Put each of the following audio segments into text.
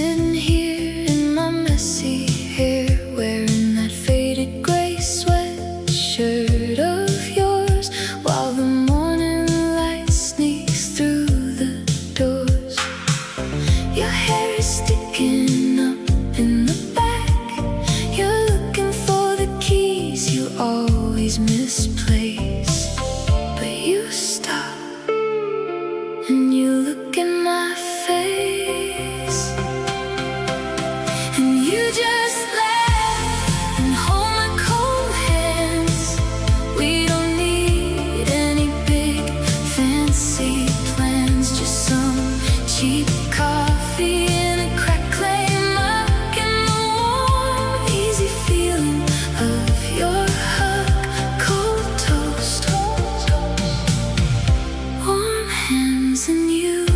sitting here in my messy hair, wearing that faded gray sweatshirt of yours, while the morning light sneaks through the doors. Your hair is sticking up in the back. You're looking for the keys you always misplace, but you stop and you look in my face, and you just laugh and hold my cold hands. We don't need any big fancy plans, just some cheap coffee and a crackling mug and the warm, easy feeling of your hug. Cold toast, warm hands and you.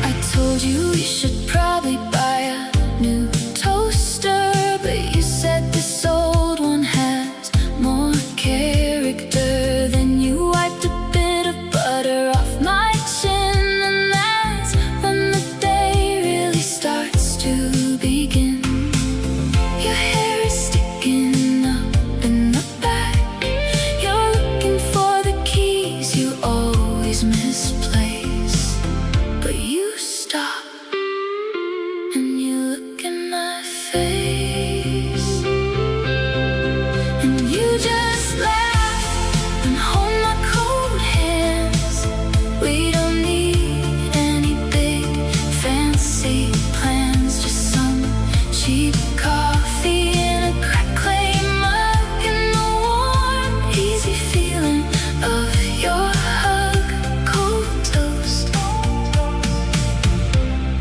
I told you we should probably buy a new toaster, but you said this old one has more character. Then you wiped a bit of butter off my chin, and that's when the day really starts to begin. Your hair is sticking up in the back. You're looking for the keys you always misplace, but you stop and you look in my face, and you just laugh and hold my cold hands. We don't need any big fancy plans, just some cheap coffee and a crackling mug and the warm, easy feeling of your hug. Cold toast,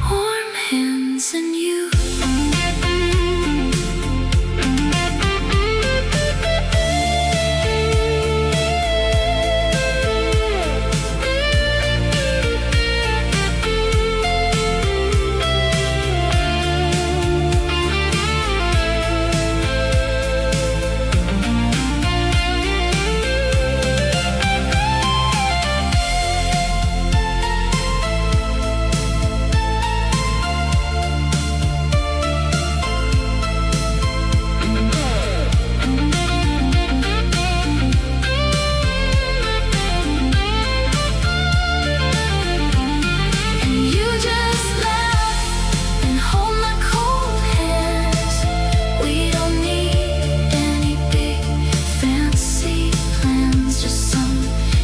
warm hands and you. And you just laugh and hold my cold hands. We don't need any big fancy plans, just some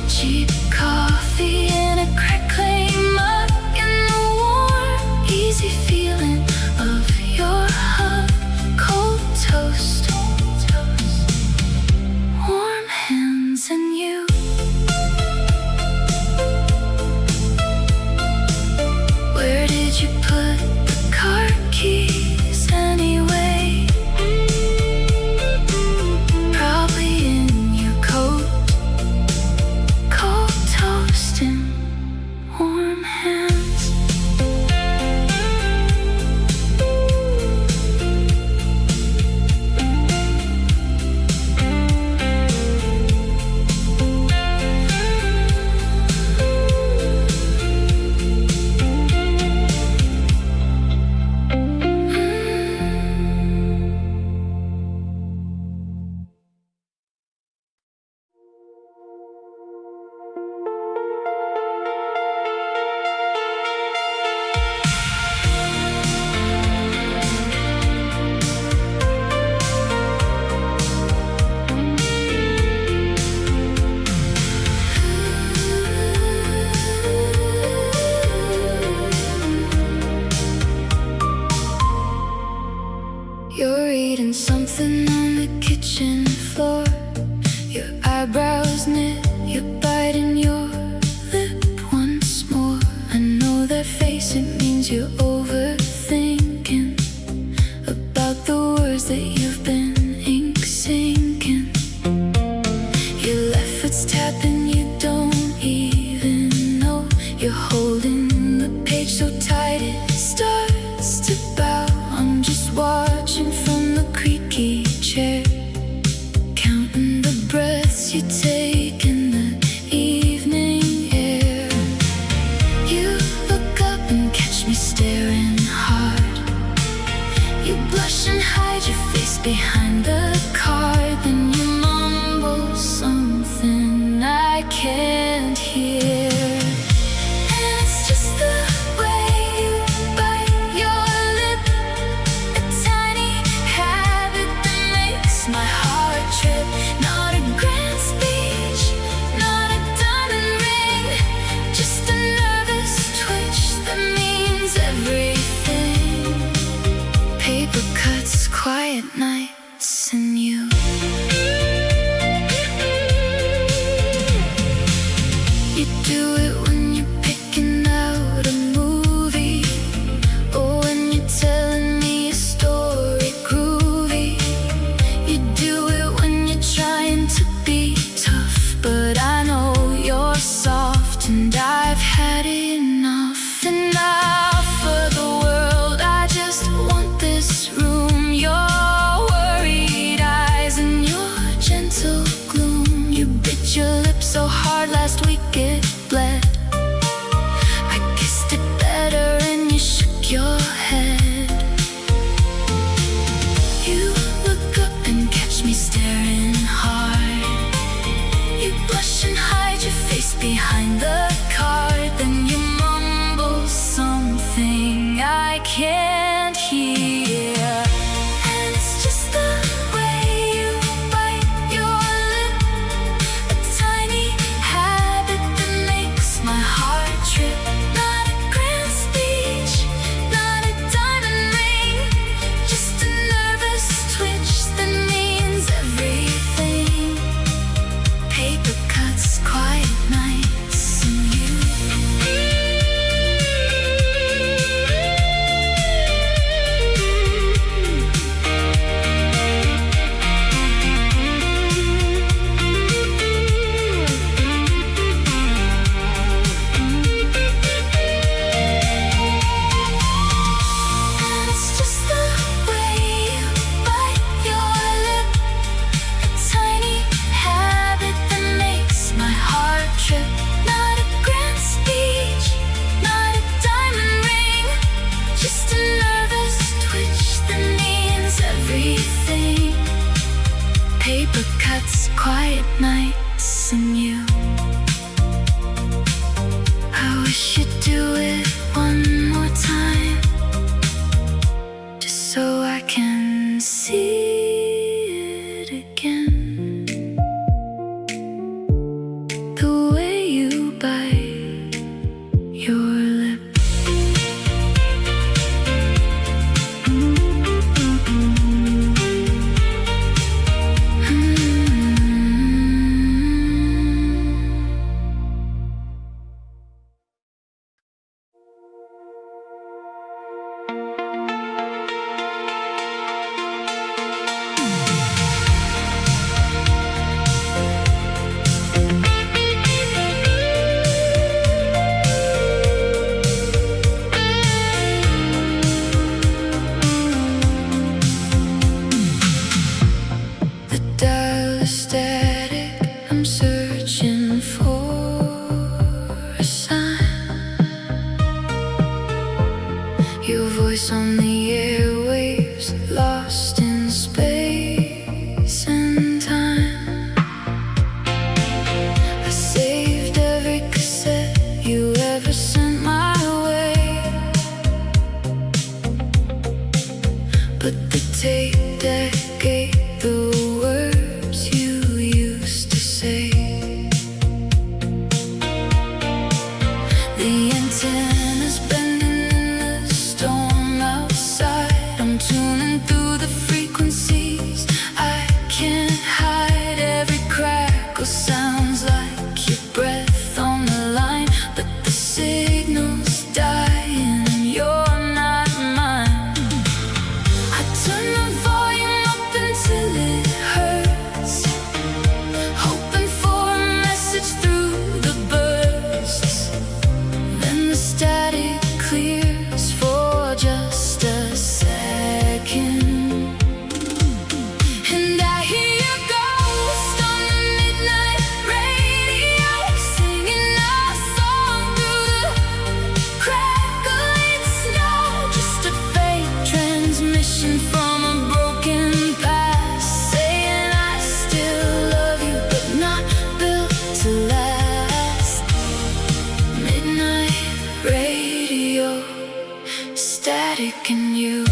cheap coffee and a crackling mug and the warm, easy feeling of your hug. Cold toast, warm hands and you. Where did you put the car keys anyway? Probably in your coat. Cold toast and warm hands. You're eating something on the kitchen floor. Your eyebrows knit, you're biting your lip once more. I know that face, it means you're overthinking about the words that you've been ink sinking. Your left foot's tapping, you don't even know. You're holding the page so tight it starts to bow. I'm just watching from the creaky chair, counting the breaths you take in the evening air. You quiet nights and you. You do it when you're picking out a movie, or when you're telling me a story groovy. You do it when you're trying to be tough, but I know you're soft and I've had enough. And now for the world I just want this room, your worried eyes and your gentle gloom. You bit your lip so hard last week it bled. I kissed it better and you shook your head. You look up and catch me staring hard. You blush and hide your face behind the card. Then you mumble something I can't hear. And it's just the way you bite your lip, a tiny habit that makes my heart trip. Not a grand speech, not a diamond ring, just a nervous twitch that means everything. Paper cuts, quiet nights, and you. And it's just the way you bite your lip, a tiny habit that makes my heart trip. Not a grand speech, not a diamond ring, just a nervous twitch that means everything. Paper cuts, quiet nights, and you. I wish you'd do it one more time, just so I can see it again. The way you bite your lip. The dial is static, I'm searching for a sign. Your voice on the airwaves, lost in space and time. I saved every cassette you ever sent my way, but the tape deck ate the words you used to say. The antenna's bending in the storm outside. I'm tuning through the frequencies I can't hide. Every crackle sounds like your breath on the line, but the signal's dying and you're not mine. I turn the volume up until it hurts, hoping for a message through the bursts. Then the static clears for just a second, and I hear your ghost on the midnight radio, singing our song through the crackling snow. Just a faint transmission from a broken past, saying I still love you, but not built to last. Midnight radio, static and you.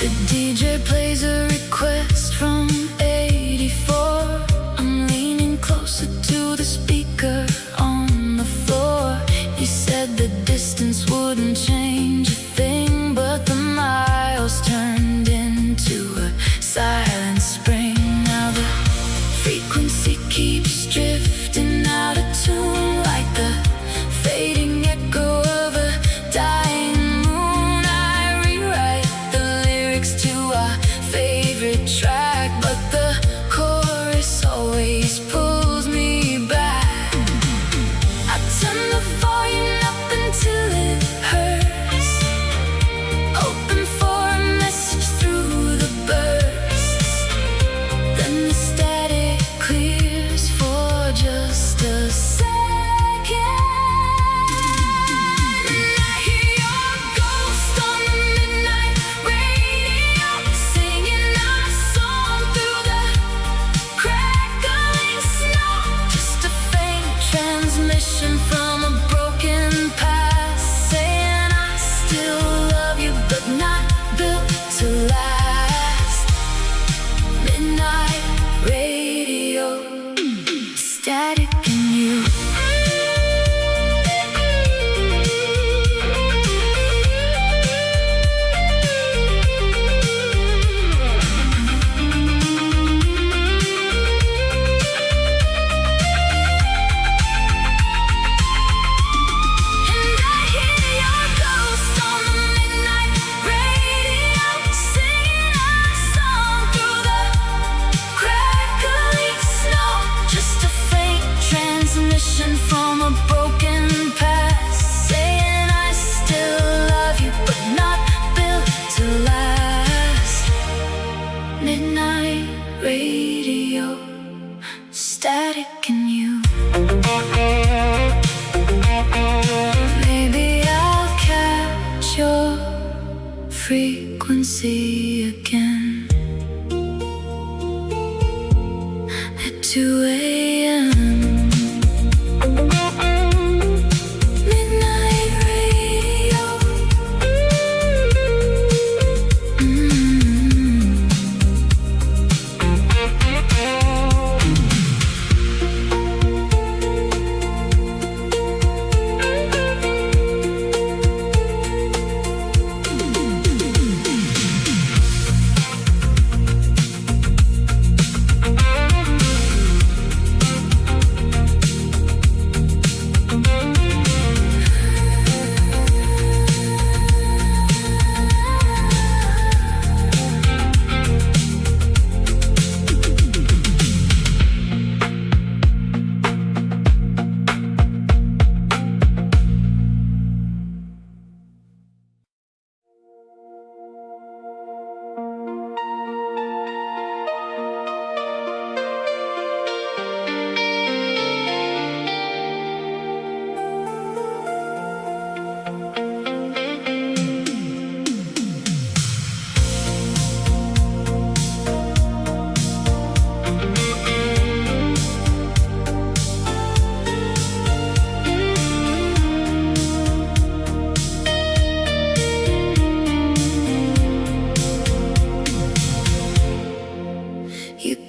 The DJ plays a request from 84. I'm leaning closer to the speaker on the floor. You said the distance wouldn't change. static in you. From a broken past, saying I still love you, but not built to last. Midnight radio, static in you. Maybe I'll catch your frequency again at 2 a.m.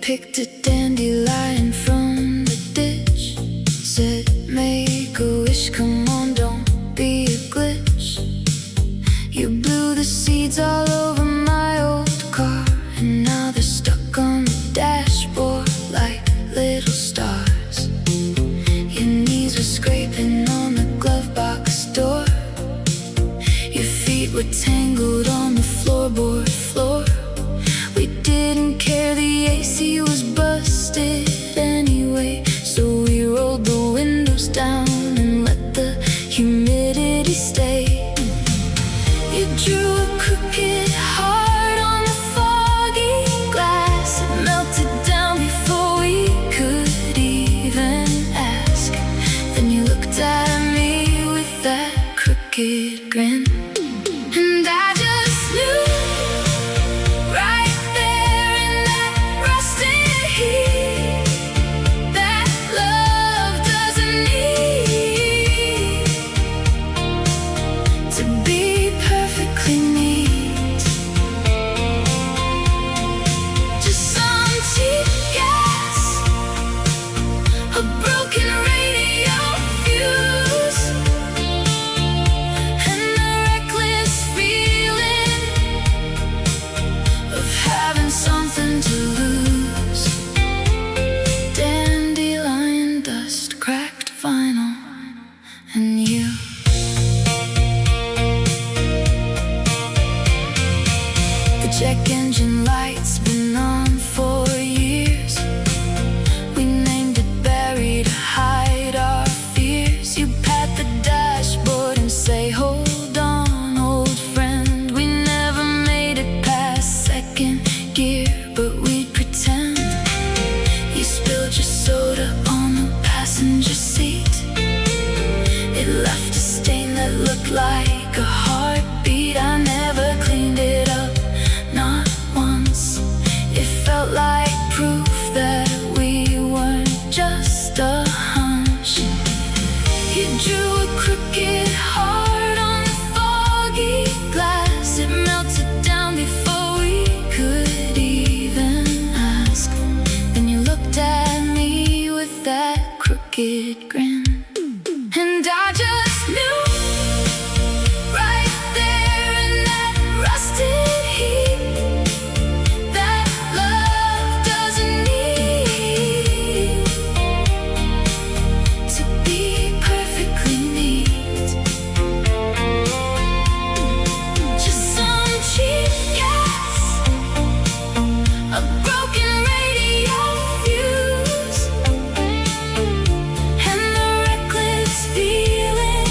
Picked a dandelion from the ditch, said make a wish, come on, don't be a glitch. You blew the seeds all over my old car, and now they're stuck on the dashboard like little stars. Your knees were scraping on the glove box door, your feet were tangled on the floorboard floor. We didn't care, the AC was busted anyway, so we rolled the windows down and let the humidity stay. You drew a crooked heart on the foggy glass. It melted down before we could even ask. Then you looked at me with that crooked grin, and I just knew. Something to lose. Dandelion dust, cracked vinyl, and you. The check engine light's been on for years. We named it Barry to hide our fears. You pat the dashboard and say, hold on, old friend. We never made it past second gear, but we'd pretend. You spilled your soda on the passenger seat. It left a stain that looked like a heartbeat. I never cleaned it up, not once. It felt like proof that we weren't just a hunch. You drew a crooked heart on the foggy glass. It melted down before we could even ask. Then you looked at me with that crooked grin. And I just knew right there in that rusted heat that love doesn't need to be perfectly neat. Just some cheap gas, a broken radio fuse, and the reckless feeling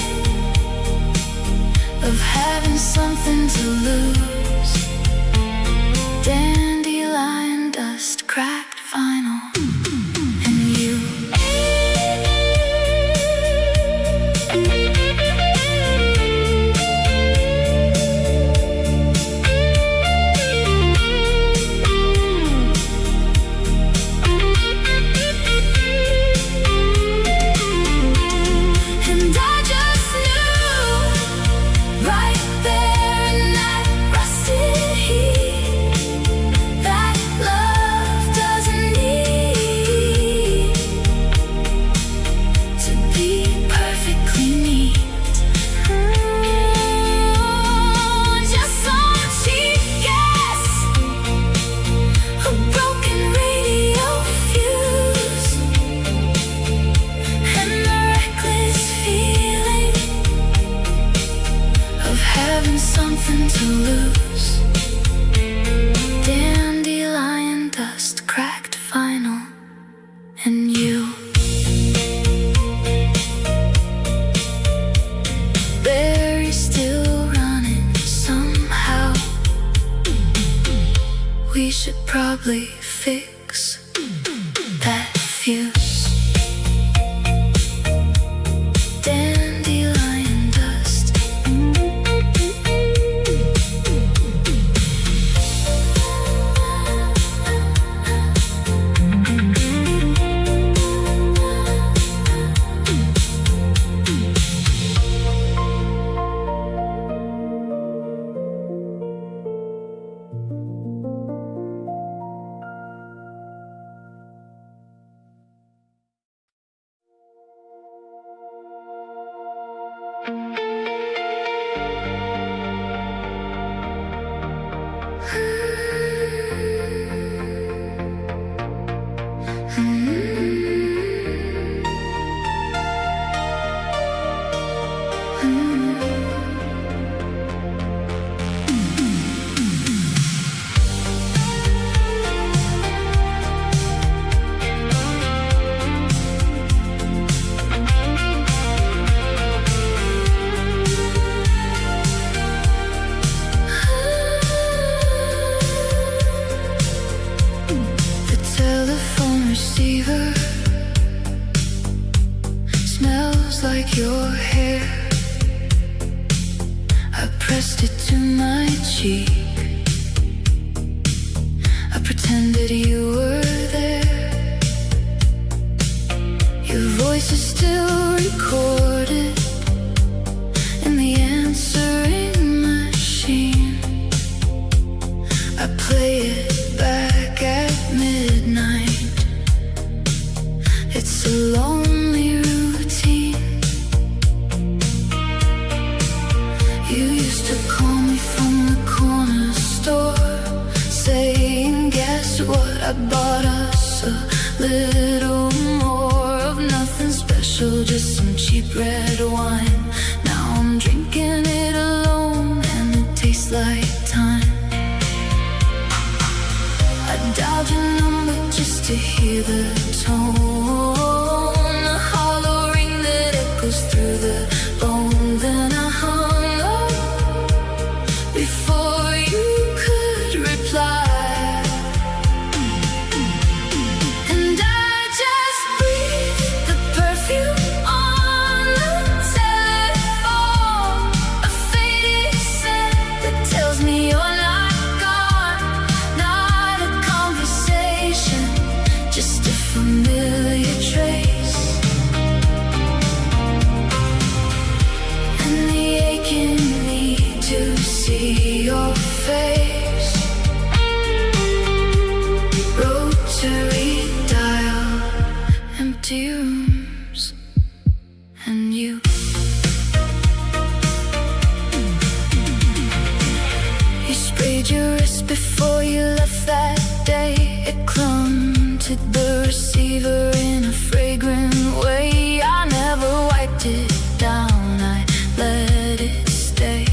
of having something to lose. Dandelion dust, cracked vinyl, and you. And I just knew right there in that rusted heat that love doesn't need to be perfectly neat. Just some cheap gas, a broken radio fuse, and the reckless feeling of having something to lose. Dandelion dust, cracked vinyl, and you. Berry still running somehow. We should probably fix that fuse. Dandelion dust. The telephone receiver smells like your hair. I pressed it to my cheek. I pretended you were there. Your voice is still recorded in the answering machine. I play it back at midnight. It's a lonely routine. You used to call me from the corner store, saying, guess what, I bought us a little more of nothing special, just some cheap red wine. Now I'm drinking it alone and it tastes like time. I dialed your number just to hear the tone, a hollow ring that echoes through the bone. Then I hung up before you could reply, and I just breathed the perfume on the telephone, a faded scent that tells me you're not gone. Not a conversation, just a rooms. And you sprayed your wrist before you left that day. It clung to the receiver in a fragrant way. I never wiped it down, I let it stay.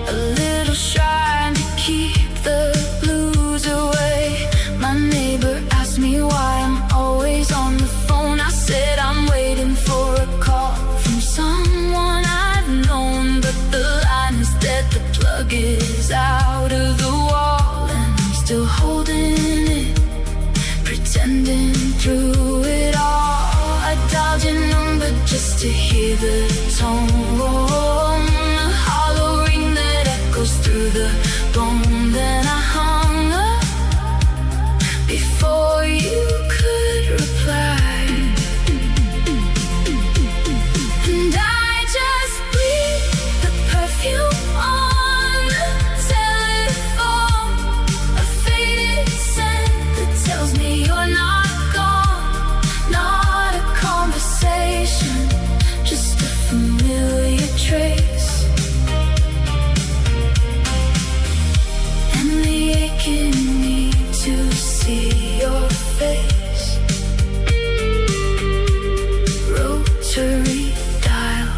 A little shrine to keep the blues away. My neighbor asked me why I'm always on the phone. I said I'm waiting for a call from someone I've known, but the line is dead, the plug is out of the wall, and I'm still holding it, pretending through it all. I dialed your number just to hear the tone, a hollow ring that echoes through the bone. Then I hung up before you could reply. And I just breathed the perfume on the telephone, a faded scent that tells me you're not gone. Not a conversation, just a familiar trace. And the aching need to see your face. Rotary dial,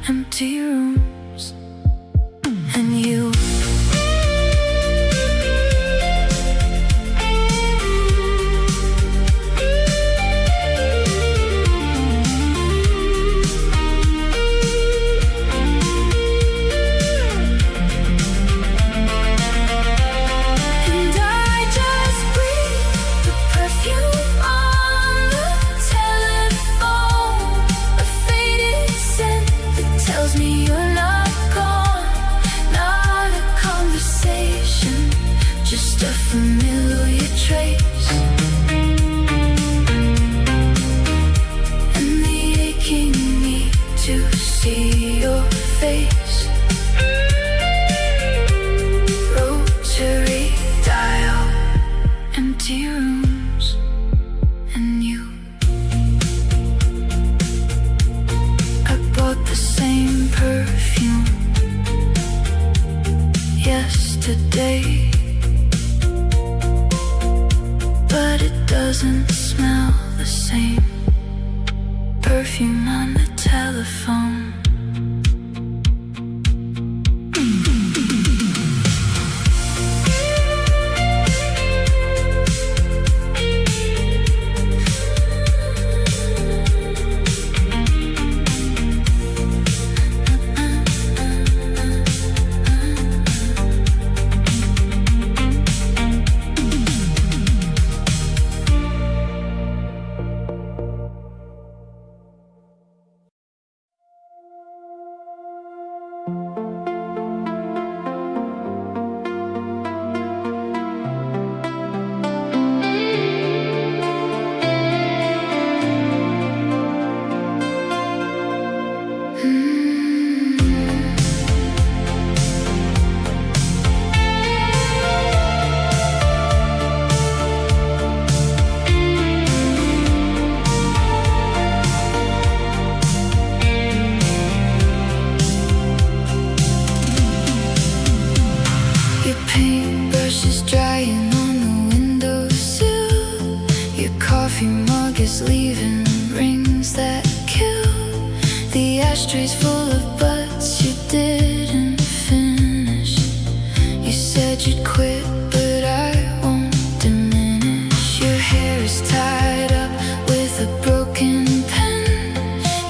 empty rooms. And you familiar trace. And the aching need to see your face. Rotary dial, empty rooms. And you, I bought the same perfume yesterday, but it doesn't smell the same. Perfume on the telephone. Leaving rings that kill. The ashtrays full of butts you didn't finish. You said you'd quit, but I won't diminish. Your hair is tied up with a broken pen.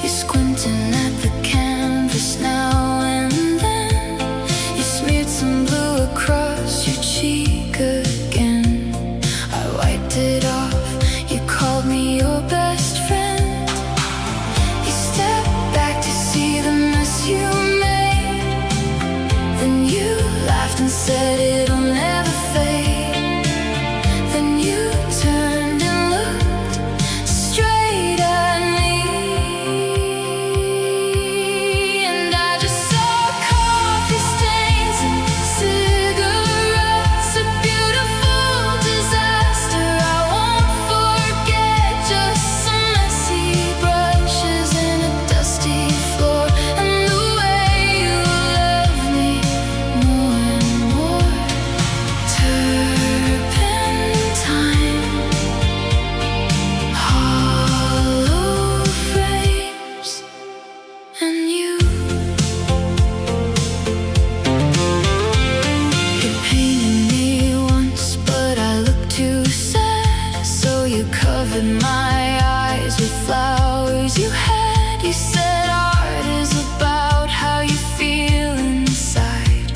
You're squinting at the canvas now and then. You smeared some blue across your cheek again. I wiped it off. You called me your best friend. You stepped back to see the memories you had. You said art is about how you feel inside.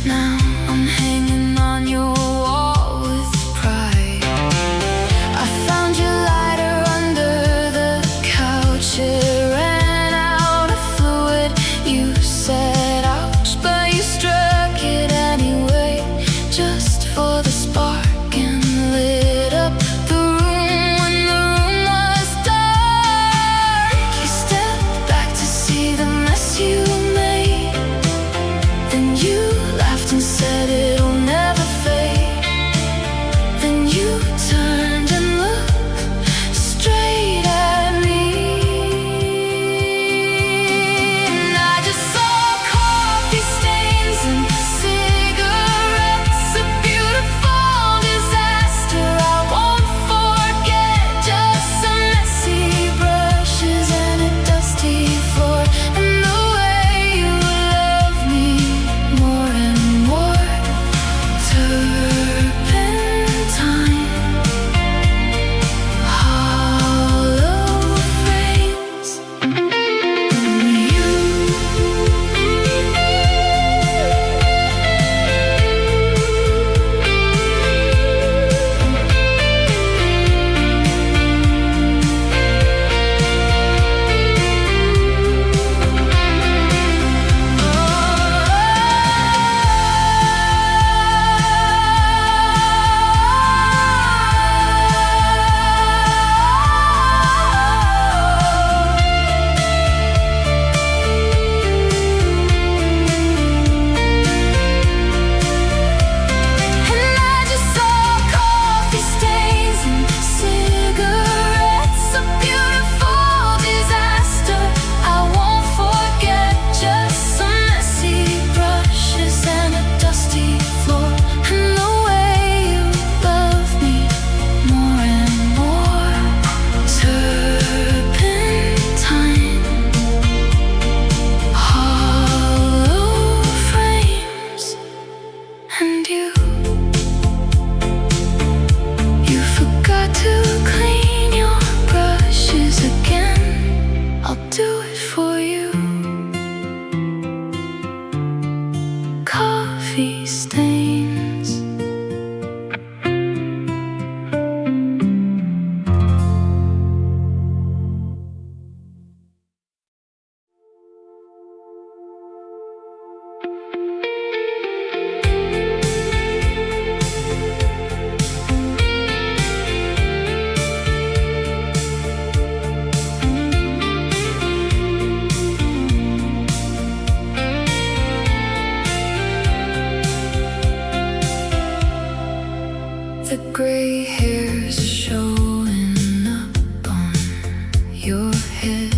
Now I'm hanging on your wall with pride. I found your lighter under the couch. It ran out of fluid. You said ouch, but you struck it anyway, just for the spark, and lit up the room when the room was dark. You stepped back to see the mess you made. Then you laughed and said it'll never fade. Then you turned and looked straight at me, and I just saw coffee stains and cigarettes, a beautiful disaster I won't forget. Just some messy brushes and a dusty floor, and the way you love me more and more. Turpentine, hollow frames, and I just saw coffee stains and cigarettes, a beautiful disaster I won't forget. Just some messy brushes and a dusty floor, and the way you love me more and more. Turpentine, hollow frames, and you forgot to clean your brushes again. I'll do it for you. Coffee stains. The gray hairs showing up on your head.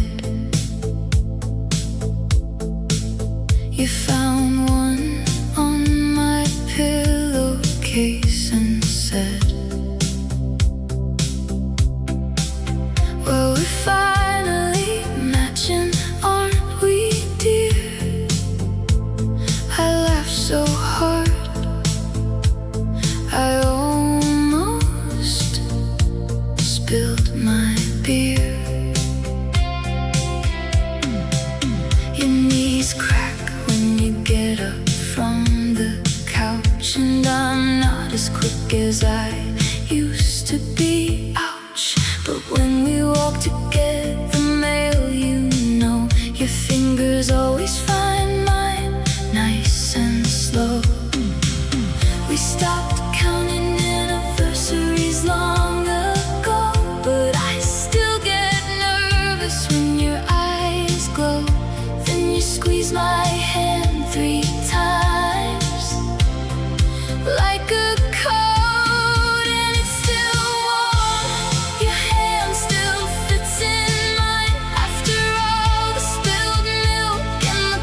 You found one on my pillowcase and said, well, we're finally matching, aren't we, dear? I laughed so hard I almost spilled my beer. Your knees crack when you get up from the couch, and I'm not as quick as I used to be. Ouch. But when we walk to get the mail, you know your fingers always find mine nice and slow. We stopped counting anniversaries long ago, but I still get nervous when your eyes glow. Then you squeeze my hand 3 times like a coat, and it's still warm. Your hand still fits in mine after all the spilled milk and the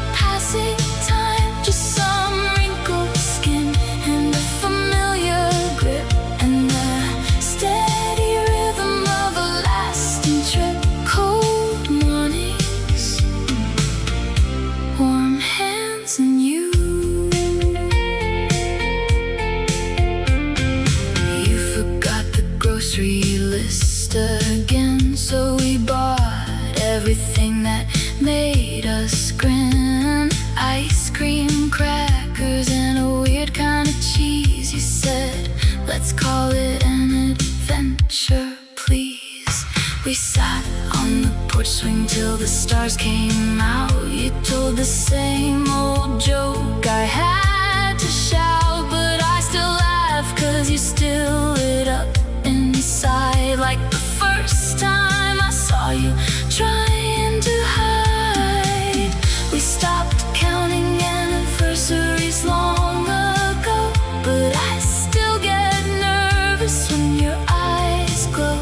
porch swing till the stars came out. You told the same old joke, I had to shout, but I still laugh, 'cause you still lit up inside. Like the first time I saw you trying to hide. We stopped counting anniversaries long ago, but I still get nervous when your eyes glow.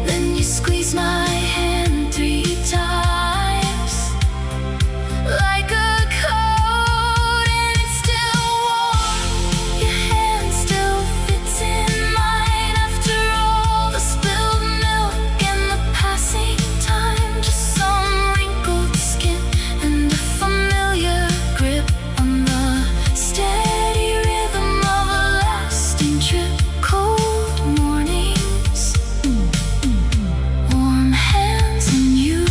Then you squeeze my hand 3 times, like a coat, and it's still warm. Your hand still fits in mine after all the spilled milk and the passing time. Just some wrinkled skin and a familiar grip on the steady rhythm of a lasting trip. Cold mornings, warm hands and you.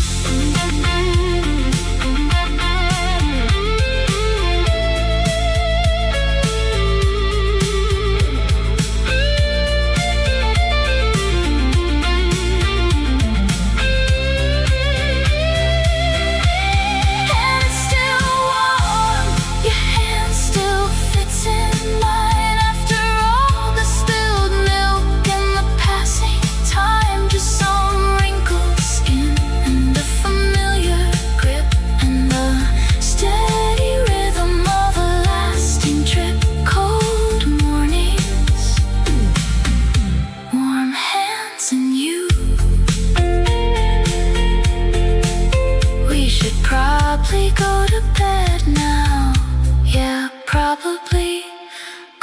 And it's still warm, your hand still fits in mine after all the spilled milk and the passing time. Just some wrinkled skin and a familiar grip and the steady rhythm of a lasting trip. Cold mornings, warm hands and you. We should probably go to bed now. Yeah, probably.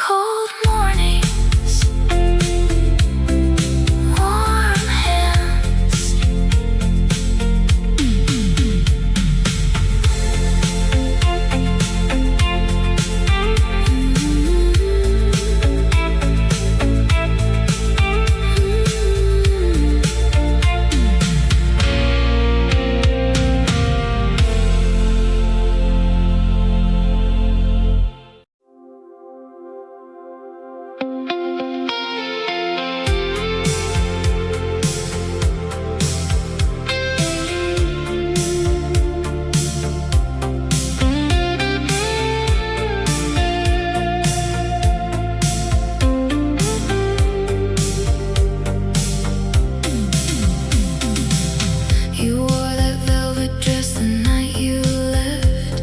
Cold mornings, warm hands. You wore that velvet dress the night you left.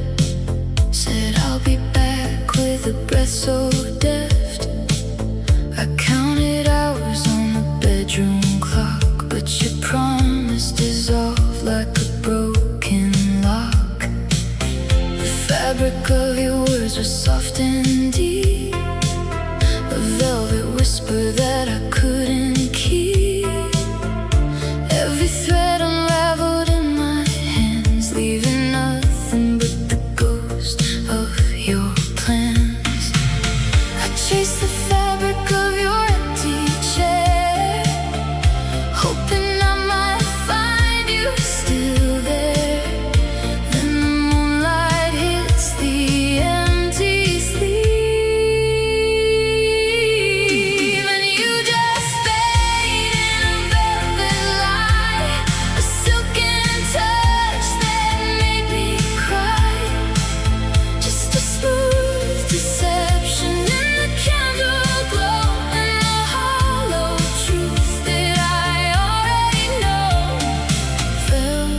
Said I'll be back with a breath so deft. I counted hours on the bedroom clock, but your promise dissolved like a broken lock. The fabric of your words was soft and deep, a velvet whisper that I couldn't keep. Every thread unraveled in my hands, leaving nothing but the ghost of your plans. I chased the fabric of your empty chair, hoping I might find you still there. Then the moonlight hits the empty sleeve, and you just fade in a velvet light, a silken touch that made me cry. Just a smooth deception in the candle glow and the hollow truth that I already know. Velvet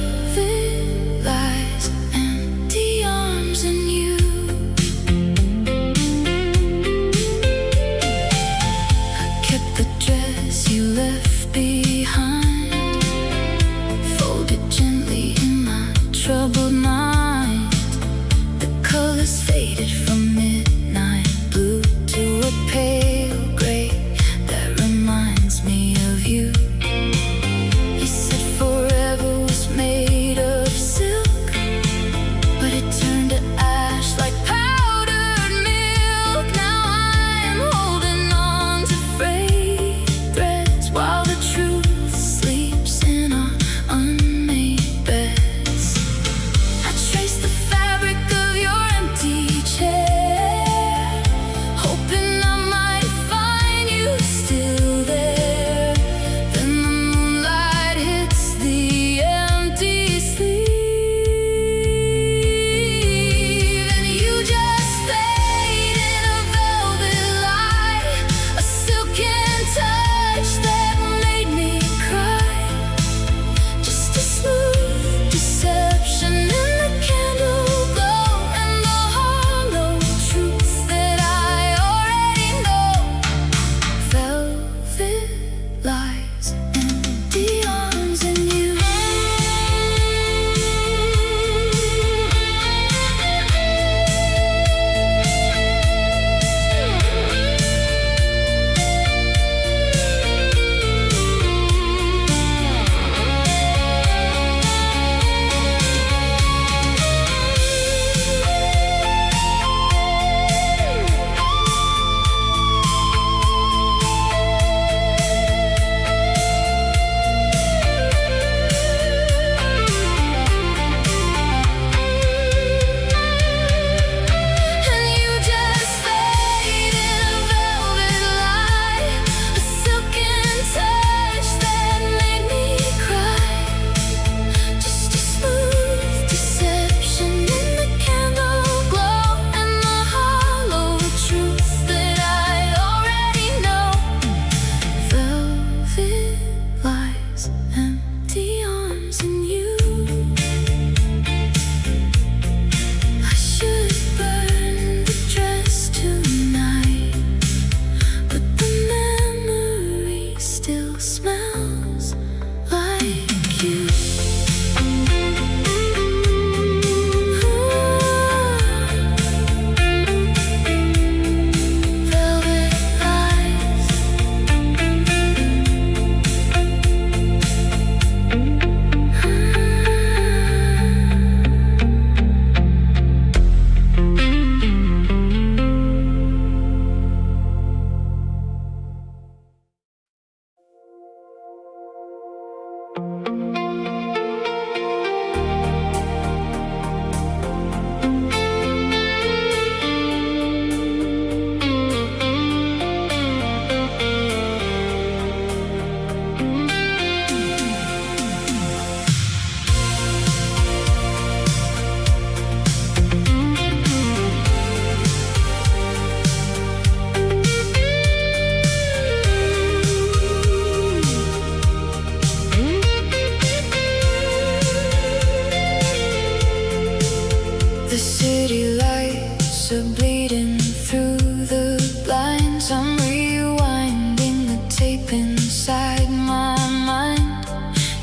The city lights are bleeding through the blinds. I'm rewinding the tape inside my mind.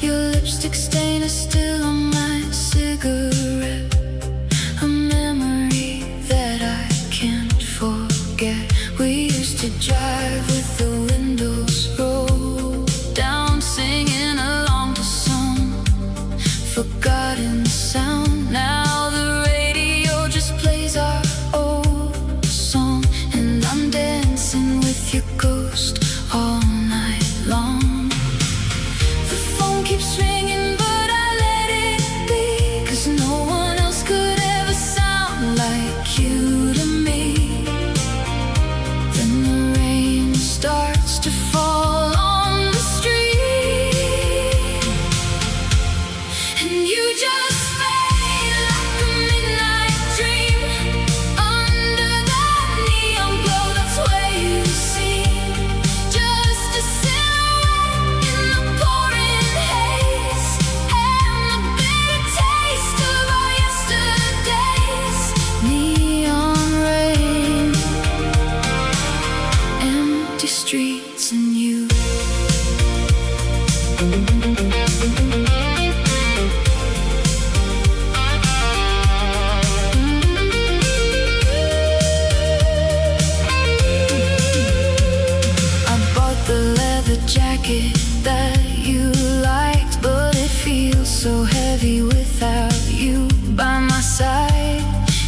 Your lipstick stain is still on my cigarette, a memory that I can't forget. We used to drive with the windows rolled down, singing along to some forgotten sound. Now the radio just plays our old song, and I'm dancing with your ghost all night long. The phone keeps ringing, but I let it be, 'cause no one else could ever sound like you to me. Then the rain starts to fall on the street, and you just fade like a midnight dream. Under that neon glow, that's where you seem. Just a silhouette in the pouring haze, and the bitter taste of our yesterdays. Neon rain, empty streets, and you. I bought the leather jacket that you liked, but it feels so heavy without you by my side.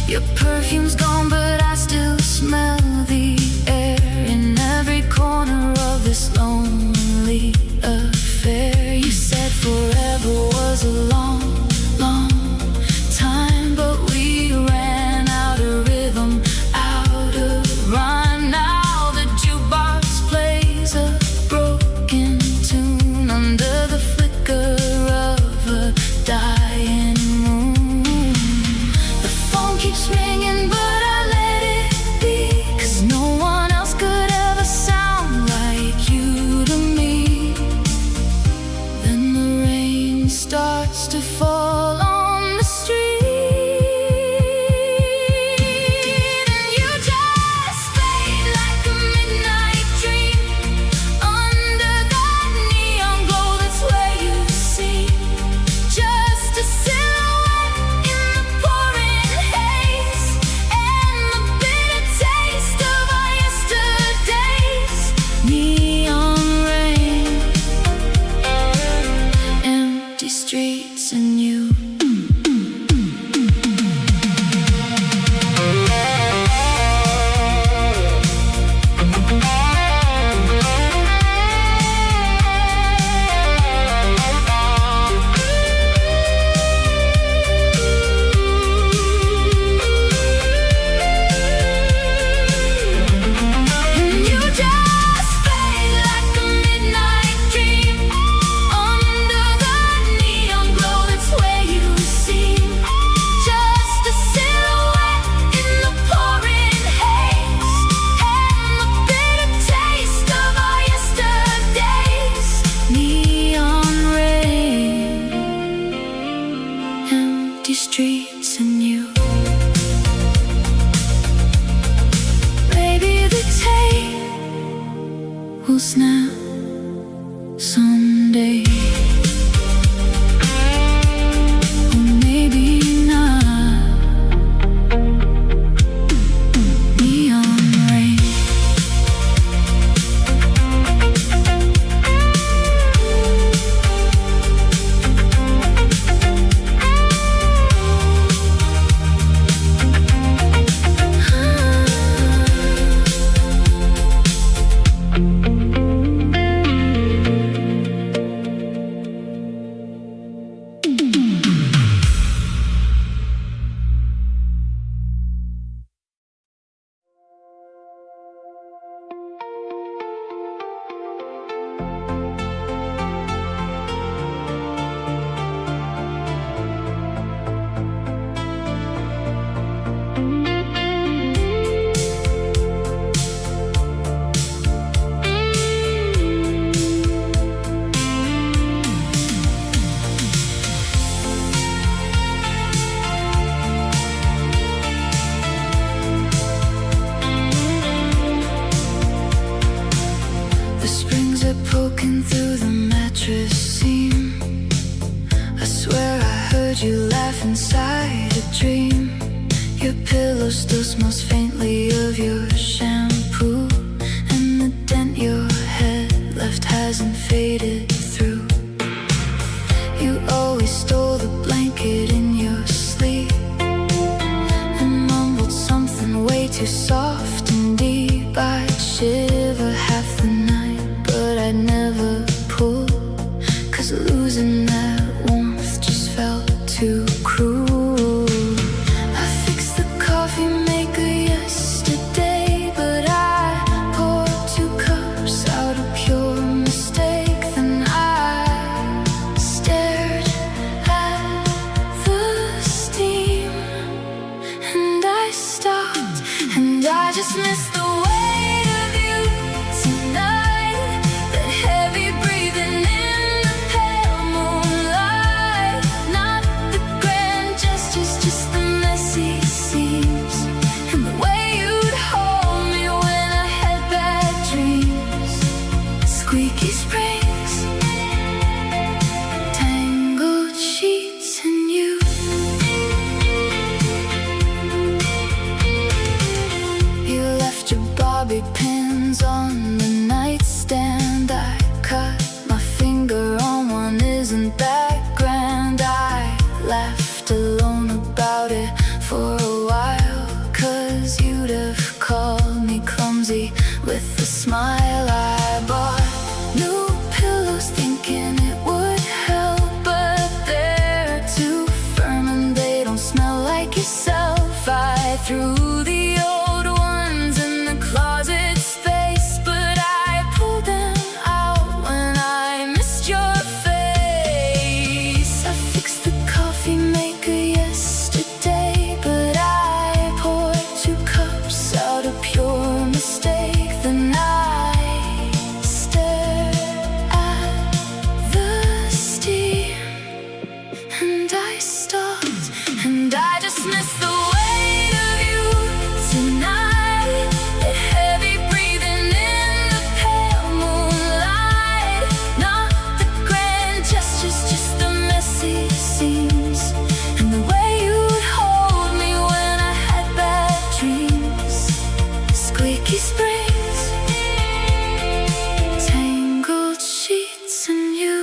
Your perfume's gone, but I still smell the air in every corner of this lonely affair. You said forever was a long, long time, but we ran out of rhythm, out of rhyme. Now the jukebox plays a broken tune under the flicker of a dying moon. The phone keeps ringing, but I let it be, 'cause no one else could ever sound like you to me. Then the rain starts to fall on the street, and you just fade like a midnight dream. Under that neon glow, that's where you seem. Just a silhouette in the pouring haze, and the bitter taste of our yesterdays. Neon rain, empty streets, and you. And you just fade like a midnight dream. Under that neon glow, that's where you seem. Just a silhouette in the pouring haze, and the bitter taste of our yesterdays. Neon rain, empty streets, and you. Maybe the tape will snap someday, or maybe not. Neon rain. heard you laugh inside a dream. Your pillow still smells faintly of your shampoo, and the dent your head left hasn't faded through. You always stole the blanket in your sleep and mumbled something way too soft and deep. I'd shiver half the night, but I'd never pull, 'cause losing that warmth just felt too cruel. I fixed the coffee maker yesterday, but I poured 2 cups out of pure mistake. Then I stared at the steam, and I stopped, and I just missed the weight of you tonight. That heavy breathing in the pale moonlight. Not the grand gestures, just the messy seams, and the way you'd hold me when I had bad dreams. Squeaky springs, tangled sheets, and you. You left your bobby pins on the nightstand. I cut my finger on one, isn't that grand? I laughed alone about it for a while, 'cause you'd have called me clumsy with a smile. I bought new pillows thinking it would help, but they're too firm and they don't smell like yourself. I threw the old ones in the closet space, but I pulled them out when I missed your face. I fixed the coffee maker yesterday, but I poured 2 cups out of pure mistake. Then I stared at the steam, and I stopped, and I just missed the weight of you tonight. The heavy breathing in the pale moonlight. Not the grand gestures, just the messy seams, and the way you'd hold me when I had bad dreams. Squeaky springs, tangled sheets, and you.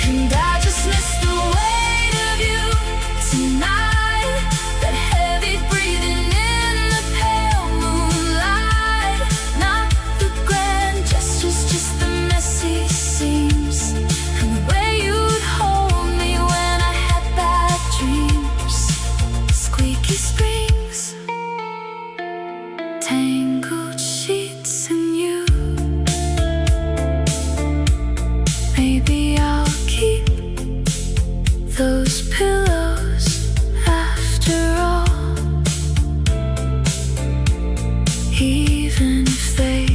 And I just missed the weight of you tonight. That heavy breathing in the pale moonlight. Not the grand gestures, just the messy seams, and the way you'd hold me when I had bad dreams. Squeaky springs, tangled sheets, and you. Maybe I'll keep those pillows after all, even if they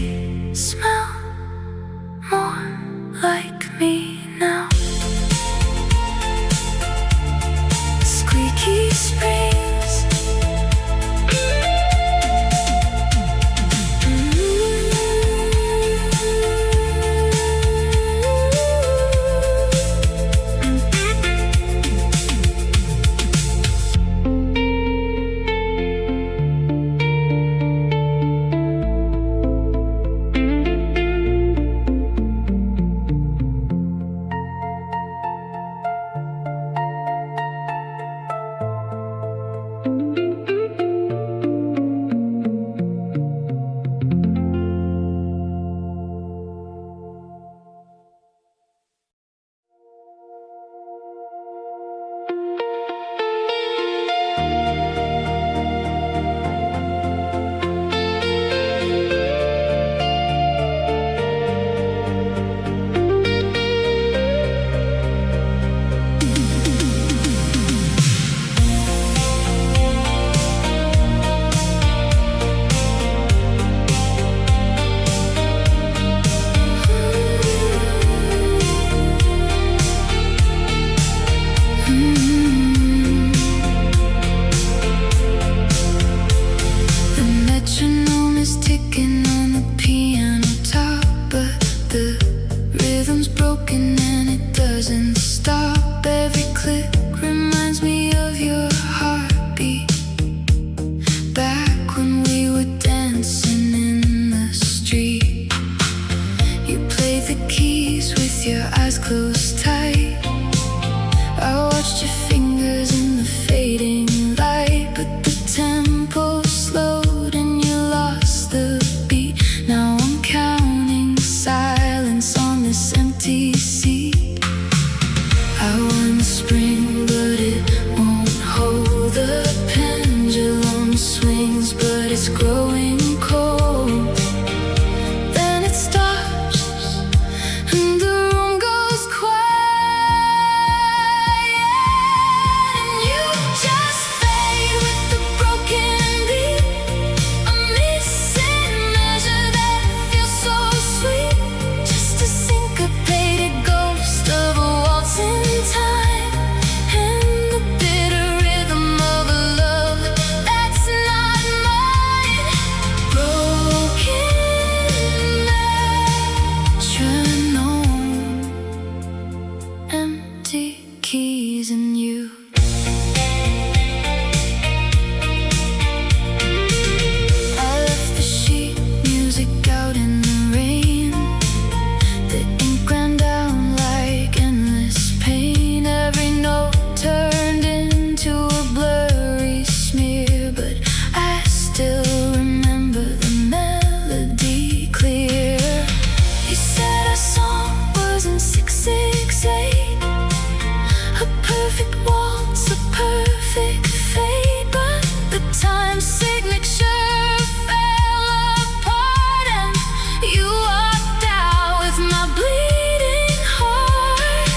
smell more like me now. Squeaky springs, the keys with your eyes closed tight. I watched your fingers in the fading light, but the tempo slowed and you lost the beat. Now I'm counting silence on this empty seat. I want spring, but it won't hold. The pendulum swings, but it's growing cold. Then it stops, and the room goes quiet, and you just fade with the broken beat. A missing measure that feels so sweet, just a syncopated ghost of a waltz in time, and the bitter rhythm of a love that's not mine. Broken metronome, empty keys and you. I left the sheet music out in the rain. The ink ran down like endless pain. Every note turned into a blurry smear, but I still remember the melody clear. You said our song was in 6/6/8, a perfect waltz, a perfect fade, but the time signature fell apart, and you walked out with my bleeding heart.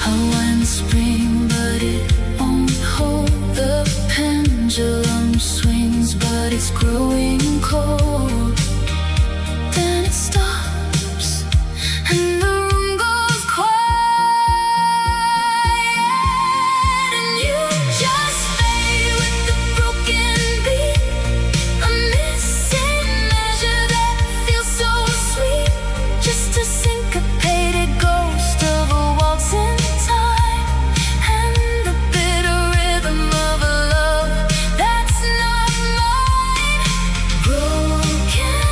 I want spring, but it won't hold. The pendulum swings, but it's growing cold. Then it stops, and the room goes quiet, and you just fade with the broken beat. A missing measure that feels so sweet, just a syncopated ghost of a waltz in time, and the bitter rhythm of a love that's not mine. Broken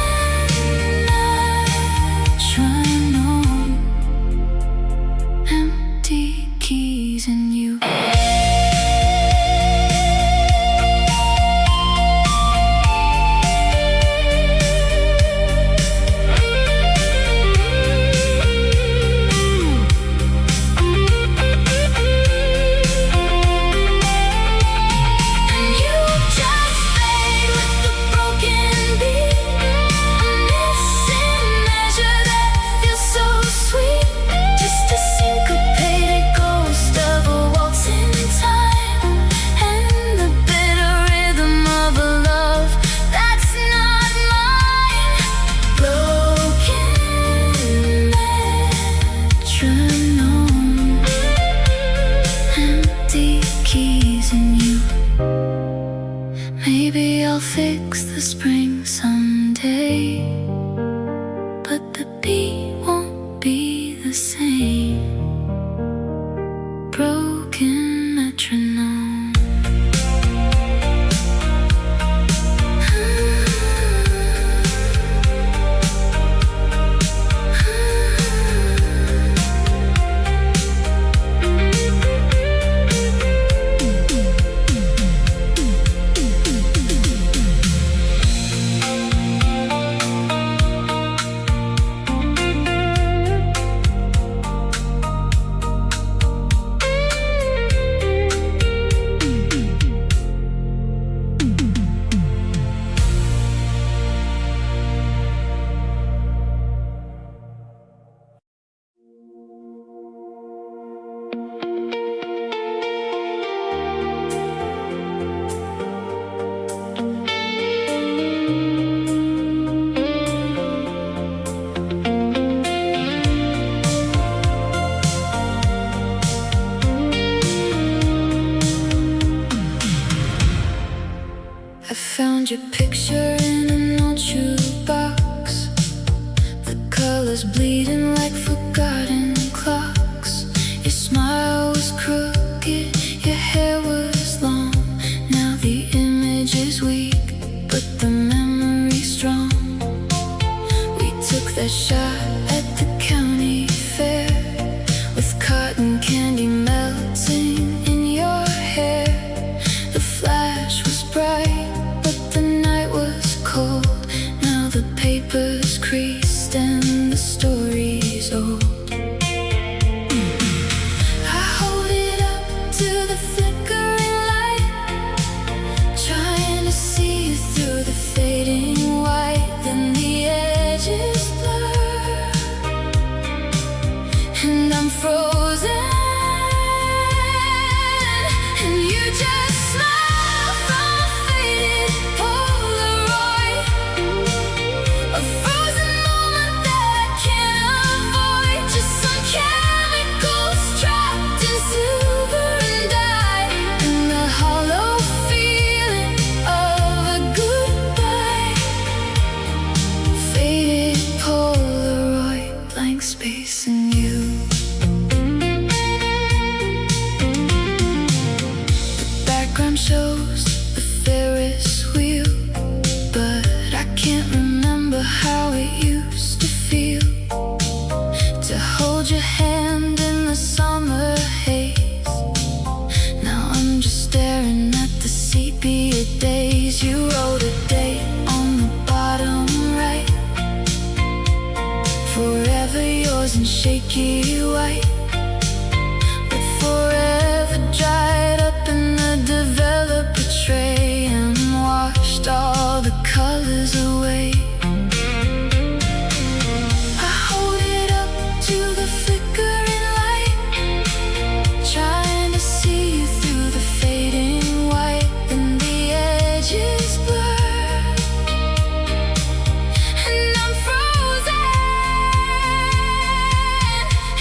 metronome, empty keys and you. And you just fade with the broken beat. A missing measure that feels so sweet, just a syncopated ghost of a waltz in time, and the bitter rhythm of a love that's not mine. Broken metronome, empty keys and you. Maybe I'll fix the spring someday, but the beat won't be the same. Broken metronome. I found your picture in an old shoebox. The colors bleeding like forgotten clocks. Your smile was crooked, your hair was long. Now the image is weak, but the memory's strong. We took that shot at the count. space in you. The background shows the Ferris wheel, but I can't remember how it used to feel to hold your hand in the summer haze. Now I'm just staring at the sepia days. You wrote a date on the bottom right, forever yours in shaky white, but forever dried up in the developer tray and washed all the colors away. I hold it up to the flickering light, trying to see you through the fading white, and the edges blur, and I'm frozen,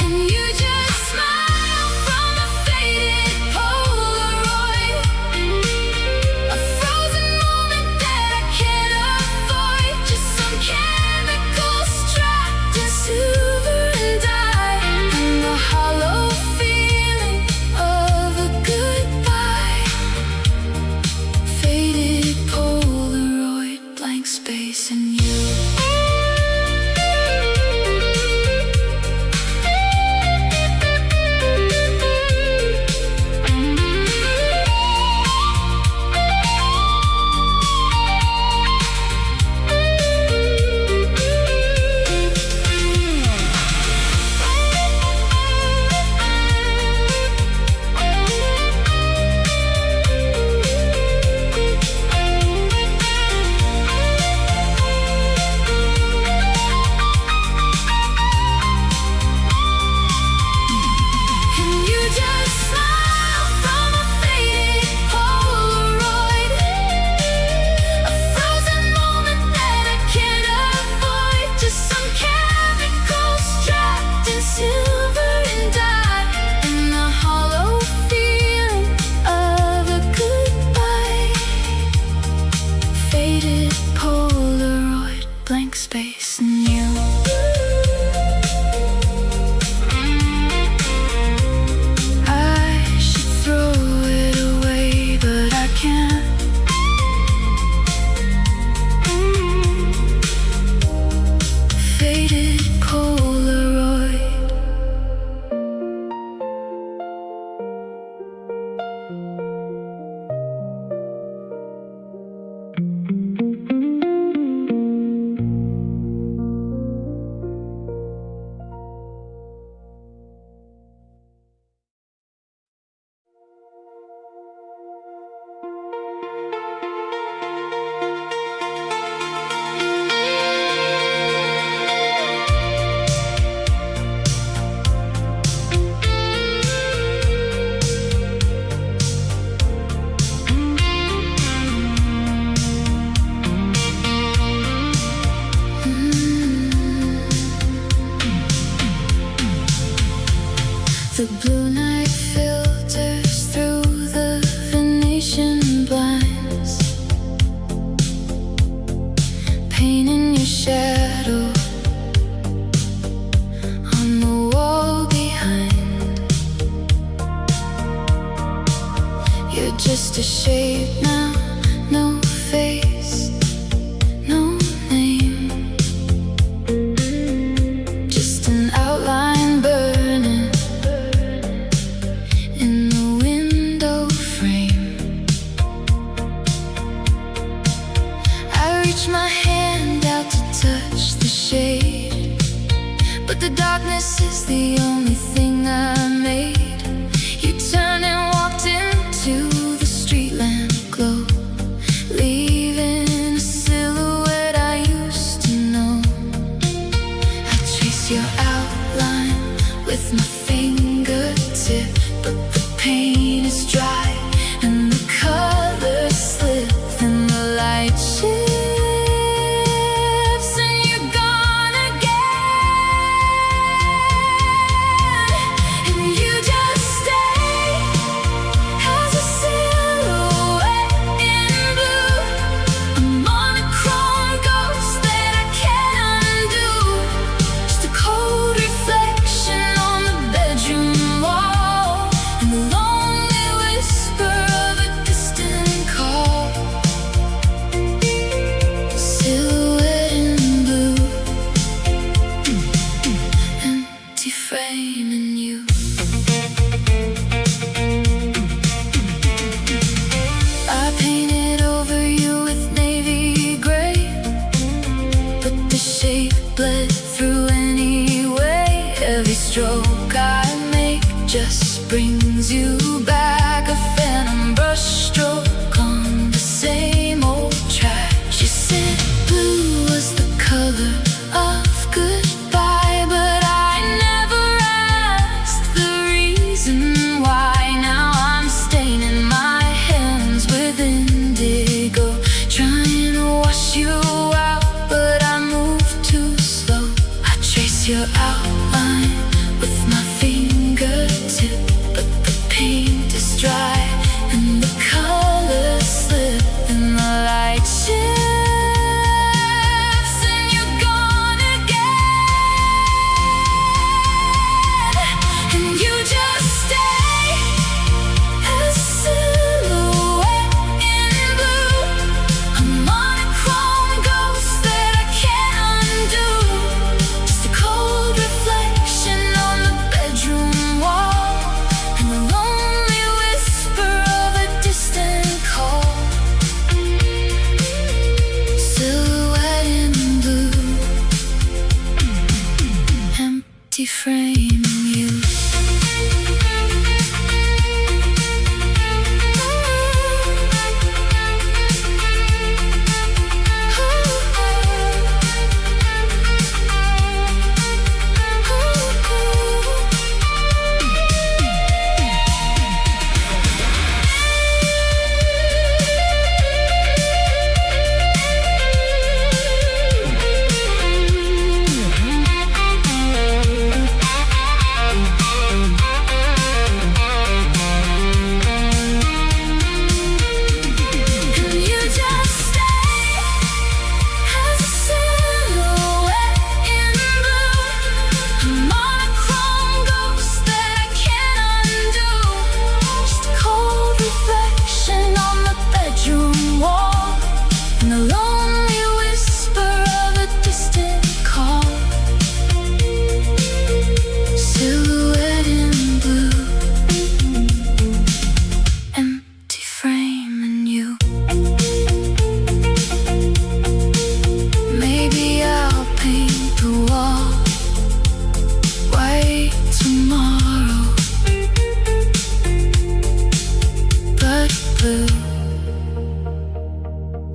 and you just smile from a faded Polaroid, a frozen moment that I can't avoid, just some chemicals trapped in silver and dye, and the hollow feeling of a goodbye. Faded Polaroid, blank space in you. And you just smile from a faded Polaroid, a frozen moment that I can't avoid, just some chemicals trapped in silver and dye, and the hollow feeling of a goodbye. Faded Polaroid, blank space in you. I should throw it away, but I can't. Faded Polaroid. The blue night filters through the Venetian blinds, painting your shadow on the wall behind. You're just a shape now, no face, no name, just an outline burning in the window frame. I reach my hand out to touch the shade, but the darkness is the only thing I made. You turned and walked into the street lamp glow, leaving a silhouette I used to know. I trace your outline with my fingertip, but the paint is dry and the colors slip, and the light shifts and you're gone again, and you just frame in you. I painted over you with navy gray, but the shape bled through anyway. Every stroke I make just brings you back, a phantom brush stroke on the same old track. She said blue was the color of goodbye, but I never asked the reason why. Now I'm staining my hands with indigo, trying to wash you out, but I move too slow. I trace your outline with my fingertip, but the paint is dry and the colors slip and the light shifts, and you're gone again, and you just stay as a silhouette in blue, a monochrome ghost that I can't undo, just a cold reflection on the bedroom wall, and the lonely whisper of a distant call. Silhouette in blue, empty frame in you.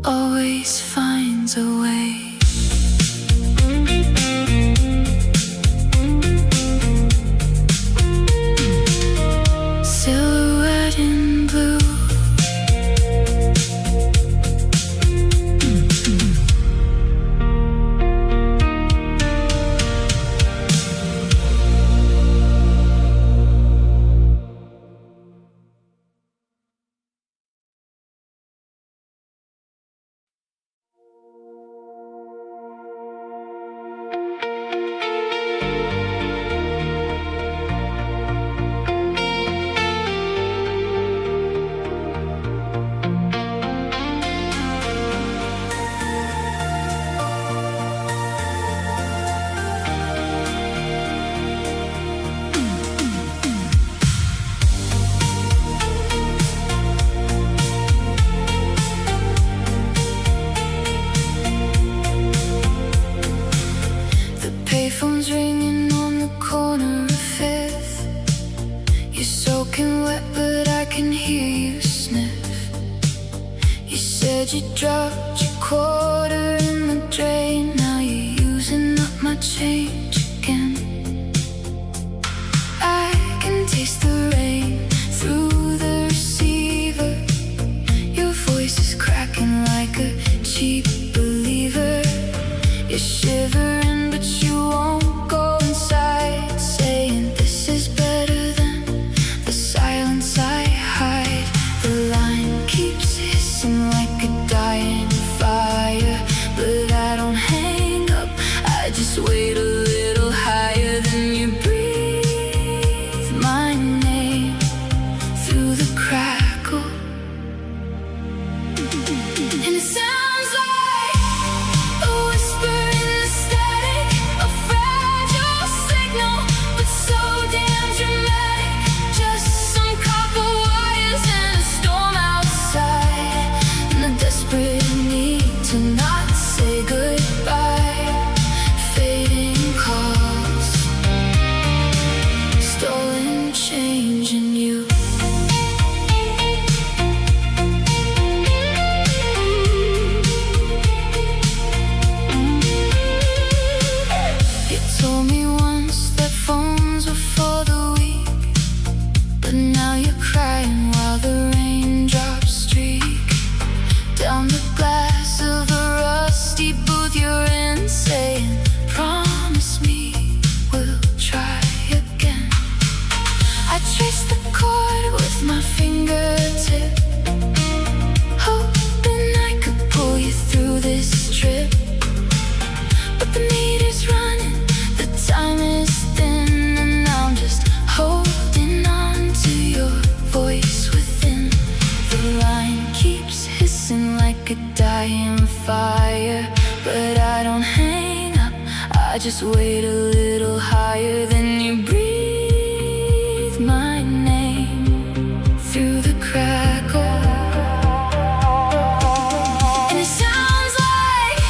Always finds a way. Silhouette in blue. Phone's ringing on the corner of Fifth. You're soaking wet, but I can hear you sniff. You said you dropped your quarter in the drain. Now you're using up my change again. I can taste the rain through the receiver. Your voice is cracking like a cheap believer. You're shivering, but you won't go inside, saying this is better than the silence I hide. The line keeps hissing like a dying fire. just wait a little higher, then you breathe my name through the crackle. And it sounds like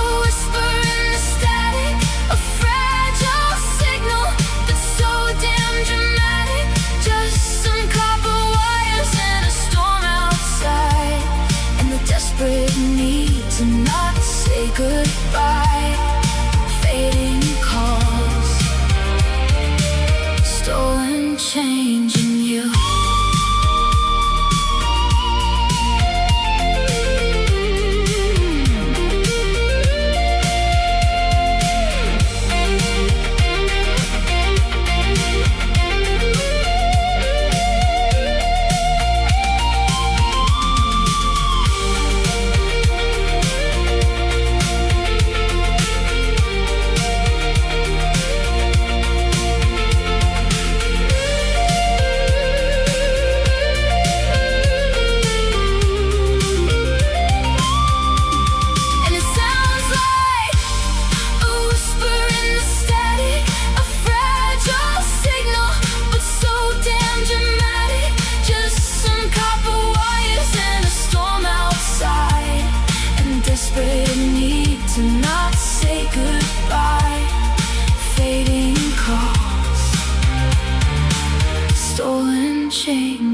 a whisper in the static, a fragile signal that's so damn dramatic. Just some copper wires and a storm outside, and the desperate need to not say goodbye. Fading calls, stolen change in you. Need to not say goodbye. Fading calls, stolen change.